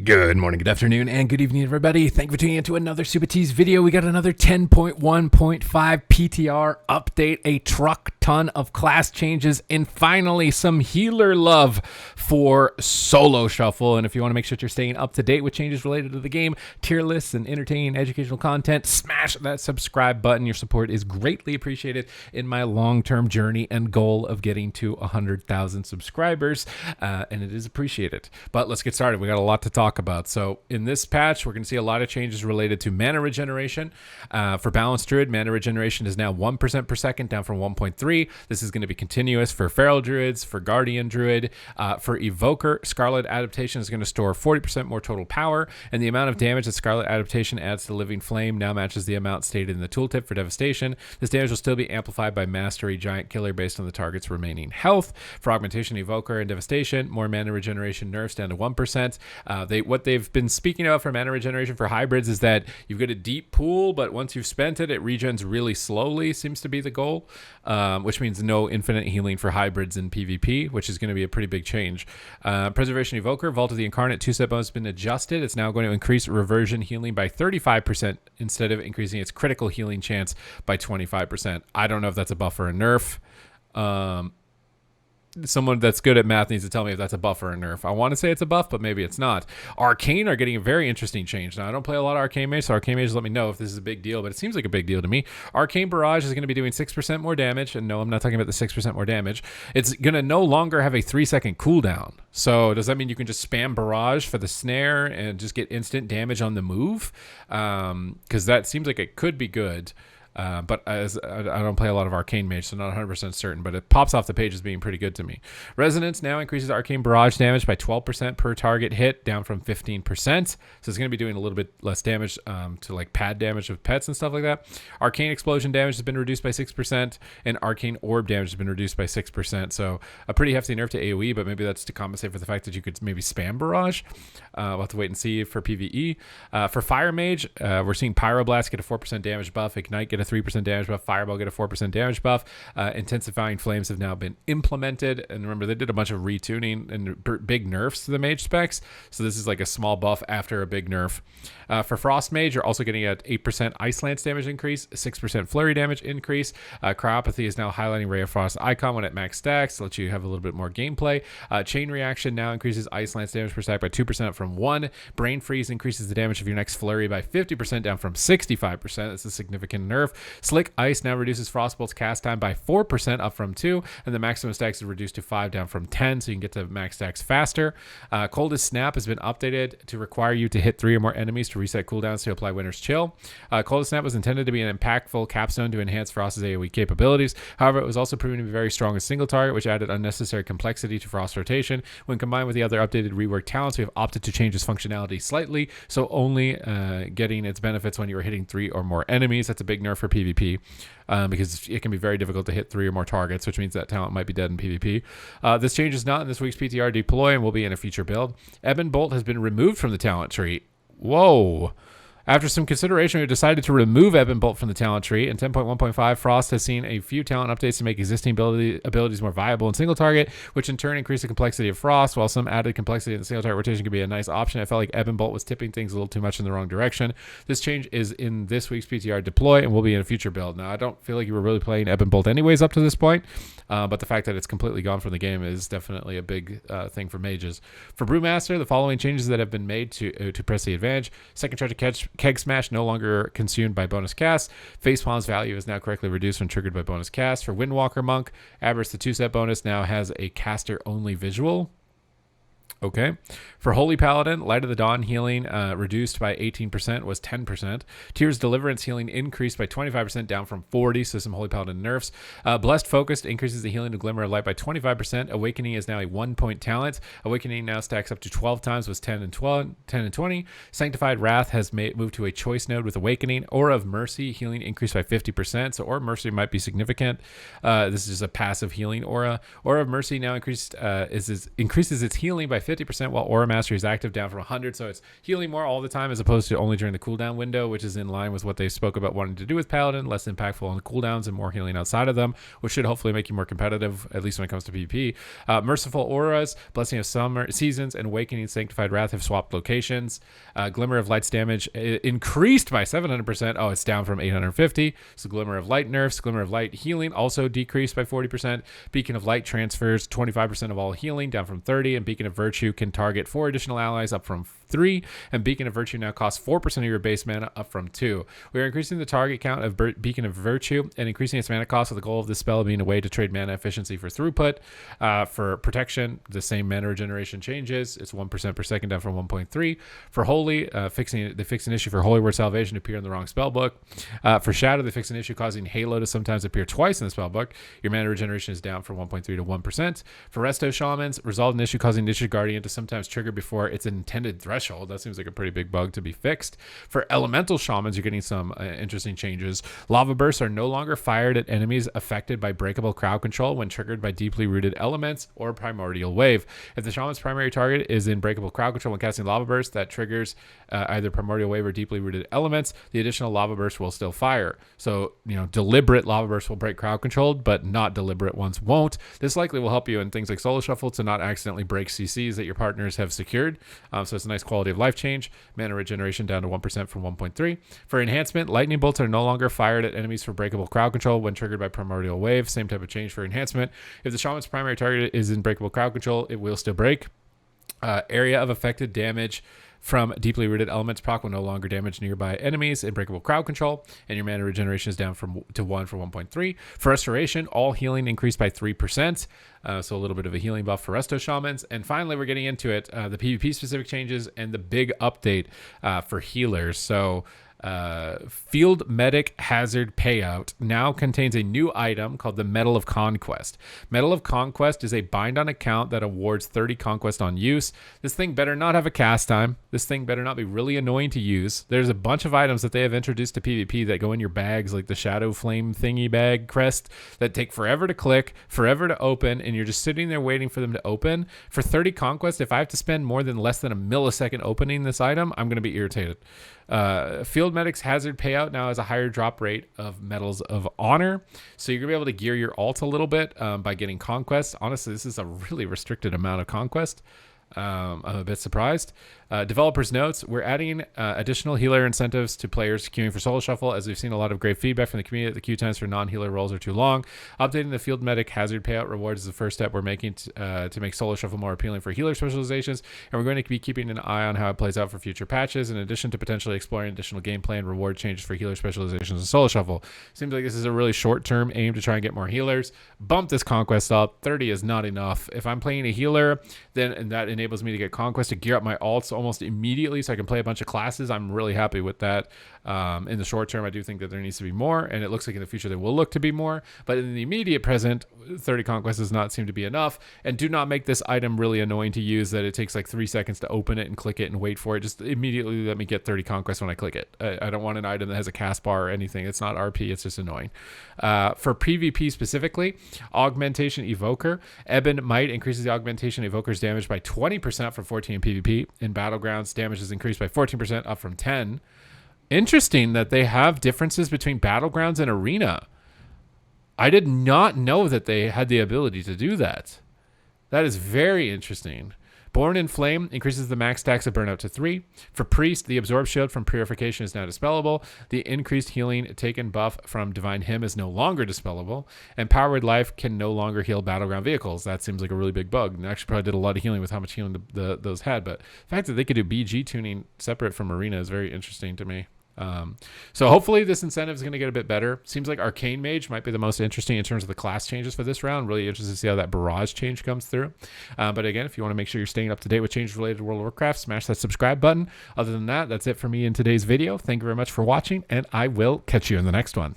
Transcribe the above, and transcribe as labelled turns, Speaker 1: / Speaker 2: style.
Speaker 1: Good morning, good afternoon, and good evening, everybody. Thank you for tuning in to another Supatease video. We got another 10.1.5 PTR update, a truck ton of class changes, and finally some healer love for Solo Shuffle. And if you want to make sure that you're staying up to date with changes related to the game, tier lists, and entertaining educational content, smash that subscribe button. Your support is greatly appreciated in my long-term journey and goal of getting to 100,000 subscribers, and it is appreciated. But let's get started. We got a lot to talk about. So in this patch, we're going to see a lot of changes related to mana regeneration. For Balanced Druid, mana regeneration is now 1% per second, down from 1.3. This is going to be continuous for Feral Druids, for Guardian Druid. For Evoker, Scarlet Adaptation is going to store 40% more total power, and the amount of damage that Scarlet Adaptation adds to Living Flame now matches the amount stated in the tooltip for Devastation. This damage will still be amplified by Mastery Giant Killer based on the target's remaining health. For Augmentation, Evoker, and Devastation, more mana regeneration nerfs down to 1%. What they've been speaking about for mana regeneration for hybrids is that you've got a deep pool, but once you've spent it, it regens really slowly, seems to be the goal, which means no infinite healing for hybrids in PvP, which is going to be a pretty big change. Preservation Evoker, Vault of the Incarnate 2-step bonus has been adjusted. It's now going to increase reversion healing by 35% instead of increasing its critical healing chance by 25%. I don't know if that's a buff or a nerf. Someone that's good at math needs to tell me if that's a buff or a nerf. I want to say it's a buff, but maybe it's not. Arcane are getting a very interesting change. Now, I don't play a lot of Arcane Mage, so Arcane Mage let me know if this is a big deal, but it seems like a big deal to me. Arcane Barrage is going to be doing 6% more damage, and no, I'm not talking about the 6% more damage. It's going to no longer have a 3-second cooldown. So does that mean you can just spam Barrage for the snare and just get instant damage on the move? Because that seems like it could be good. But as I don't play a lot of Arcane Mage, so not 100% certain, but it pops off the page as being pretty good to me. Resonance now increases Arcane Barrage damage by 12% per target hit, down from 15%. So it's going to be doing a little bit less damage to like pad damage of pets and stuff like that. Arcane Explosion damage has been reduced by 6%, and Arcane Orb damage has been reduced by 6%. So a pretty hefty nerf to AoE, but maybe that's to compensate for the fact that you could maybe spam Barrage. We'll have to wait and see for PvE. For Fire Mage, we're seeing Pyroblast get a 4% damage buff, Ignite get a 3% damage buff, Fireball get a 4% damage buff. Intensifying Flames have now been implemented, and remember they did a bunch of retuning and big nerfs to the mage specs, so this is like a small buff after a big nerf. For Frost Mage, you're also getting an 8% Ice Lance damage increase, 6% Flurry damage increase. Cryopathy is now highlighting Ray of Frost icon when at max stacks to let you have a little bit more gameplay. Chain Reaction now increases Ice Lance damage per stack by 2% from 1. Brain Freeze increases the damage of your next Flurry by 50%, down from 65%. That's a significant nerf. Slick Ice now reduces Frostbolt's cast time by 4%, up from 2, and the maximum stacks is reduced to 5, down from 10, so you can get to max stacks faster. Coldest Snap has been updated to require you to hit 3 or more enemies to reset cooldowns to apply Winter's Chill. Coldest Snap was intended to be an impactful capstone to enhance Frost's AoE capabilities. However, it was also proven to be very strong as single target, which added unnecessary complexity to Frost rotation. When combined with the other updated reworked talents, we have opted to change its functionality slightly, so only getting its benefits when you are hitting 3 or more enemies. That's a big nerf for PvP. Because it can be very difficult to hit 3 or more targets, which means that talent might be dead in PvP. This change is not in this week's PTR deploy and will be in a future build. Ebon Bolt has been removed from the talent tree. Whoa. After some consideration, we decided to remove Ebon Bolt from the talent tree. In 10.1.5, Frost has seen a few talent updates to make existing abilities more viable in single target, which in turn increase the complexity of Frost. While some added complexity in the single target rotation could be a nice option, I felt like Ebon Bolt was tipping things a little too much in the wrong direction. This change is in this week's PTR deploy and will be in a future build. Now, I don't feel like you were really playing Ebon Bolt anyways up to this point, but the fact that it's completely gone from the game is definitely a big thing for mages. For Brewmaster, the following changes that have been made to press the advantage. Second charge of Keg Smash no longer consumed by bonus cast. Facepalm's value is now correctly reduced when triggered by bonus cast. For Windwalker Monk, Avarice the 2-step bonus now has a caster-only visual. Okay. For Holy Paladin, Light of the Dawn healing reduced by 18% was 10%. Tears Deliverance healing increased by 25%, down from 40, so some Holy Paladin nerfs. Blessed Focused increases the healing of Glimmer of Light by 25%. Awakening is now a 1-point talent. Awakening now stacks up to 12 times, was 10 and 20. Sanctified Wrath has moved to a choice node with Awakening. Aura of Mercy healing increased by 50%, so Aura of Mercy might be significant. This is just a passive healing aura. Aura of Mercy now increases its healing by by 50% while Aura Mastery is active, down from 100. So it's healing more all the time as opposed to only during the cooldown window, which is in line with what they spoke about wanting to do with Paladin, less impactful on the cooldowns and more healing outside of them, which should hopefully make you more competitive, at least when it comes to PvP. Merciful Auras, Blessing of Summer Seasons, and Awakening Sanctified Wrath have swapped locations. Glimmer of Light's damage increased by 700%. Oh, it's down from 850. So Glimmer of Light nerfs. Glimmer of Light healing also decreased by 40%. Beacon of Light transfers 25% of all healing, down from 30. And Beacon of Virtue can target 4 additional allies, up from 3. And Beacon of Virtue now costs 4% of your base mana, up from 2. We are increasing the target count of Beacon of Virtue and increasing its mana cost, with the goal of this spell being a way to trade mana efficiency for throughput. For protection, the same mana regeneration changes. It's 1% per second, down from 1.3. For Holy, they fix an issue for Holy Word Salvation to appear in the wrong spellbook. For Shadow, they fix an issue causing Halo to sometimes appear twice in the spellbook. Your mana regeneration is down from 1.3 to 1%. For Resto Shamans, resolve an issue causing Initiate Guardian to sometimes trigger before its intended threshold. That seems like a pretty big bug to be fixed. For Elemental Shamans, you're getting some interesting changes. Lava Bursts are no longer fired at enemies affected by breakable crowd control when triggered by deeply rooted elements or Primordial Wave. If the Shaman's primary target is in breakable crowd control when casting Lava Burst that triggers either Primordial Wave or deeply rooted elements, the additional Lava Burst will still fire. So, deliberate Lava Burst will break crowd control, but not deliberate ones won't. This likely will help you in things like Solo Shuffle to not accidentally break CCs that your partners have secured. So it's a nice quality of life change. Mana regeneration down to 1% from 1.3. For enhancement, lightning bolts are no longer fired at enemies for breakable crowd control when triggered by Primordial Wave. Same type of change for enhancement. If the Shaman's primary target is in breakable crowd control, it will still break. Area of affected damage from deeply rooted elements proc will no longer damage nearby enemies in breakable crowd control, and your mana regeneration is down to 1 from 1.3. For Restoration, all healing increased by 3%, so a little bit of a healing buff for Resto Shamans. And finally, we're getting into it, the PvP specific changes and the big update for healers. So Field Medic Hazard Payout now contains a new item called the Medal of Conquest. Medal of Conquest is a bind on account that awards 30 conquest on use. This thing better not have a cast time. This thing better not be really annoying to use. There's a bunch of items that they have introduced to PvP that go in your bags, like the Shadow Flame thingy bag crest, that take forever to click, forever to open, and you're just sitting there waiting for them to open. For 30 conquest, if I have to spend more than less than a millisecond opening this item, I'm going to be irritated. Field Medic's Hazard Payout now has a higher drop rate of Medals of Honor, so you're going to be able to gear your ult a little bit by getting Conquest. Honestly, this is a really restricted amount of Conquest. I'm a bit surprised. Developers notes, we're adding additional healer incentives to players queuing for Solo Shuffle, as we've seen a lot of great feedback from the community that the queue times for non-healer roles are too long. Updating the Field Medic Hazard Payout rewards is the first step we're making to make Solo Shuffle more appealing for healer specializations, and we're going to be keeping an eye on how it plays out for future patches, in addition to potentially exploring additional gameplay and reward changes for healer specializations in Solo Shuffle. Seems like this is a really short-term aim to try and get more healers. Bump this Conquest up. 30 is not enough. If I'm playing a healer, then that enables me to get Conquest to gear up my ults almost immediately so I can play a bunch of classes. I'm really happy with that. In the short term, I do think that there needs to be more, and it looks like in the future there will look to be more, but in the immediate present, 30 Conquest does not seem to be enough. And do not make this item really annoying to use, that it takes like 3 seconds to open it and click it and wait for it. Just immediately let me get 30 Conquest when I click it. I don't want an item that has a cast bar or anything. It's not RP, it's just annoying. For PvP specifically, Augmentation Evoker. Ebon Might increases the Augmentation Evoker's damage by 20% from 14 in PvP. In Battlegrounds, damage is increased by 14%, up from 10. Interesting that they have differences between Battlegrounds and Arena. I did not know that they had the ability to do that. That is very interesting. Born in Flame increases the max stacks of Burnout to 3. For Priest, the Absorb Shield from Purification is now dispellable. The increased healing taken buff from Divine Hymn is no longer dispellable. And Powered Life can no longer heal Battleground vehicles. That seems like a really big bug. And actually probably did a lot of healing with how much healing those had. But the fact that they could do BG tuning separate from Arena is very interesting to me. So hopefully this incentive is going to get a bit better. Seems like Arcane Mage might be the most interesting in terms of the class changes for this round. Really interested to see how that barrage change comes through. But again, if you want to make sure you're staying up to date with changes related to World of Warcraft, smash that subscribe button. Other than that, that's it for me in today's video. Thank you very much for watching, and I will catch you in the next one.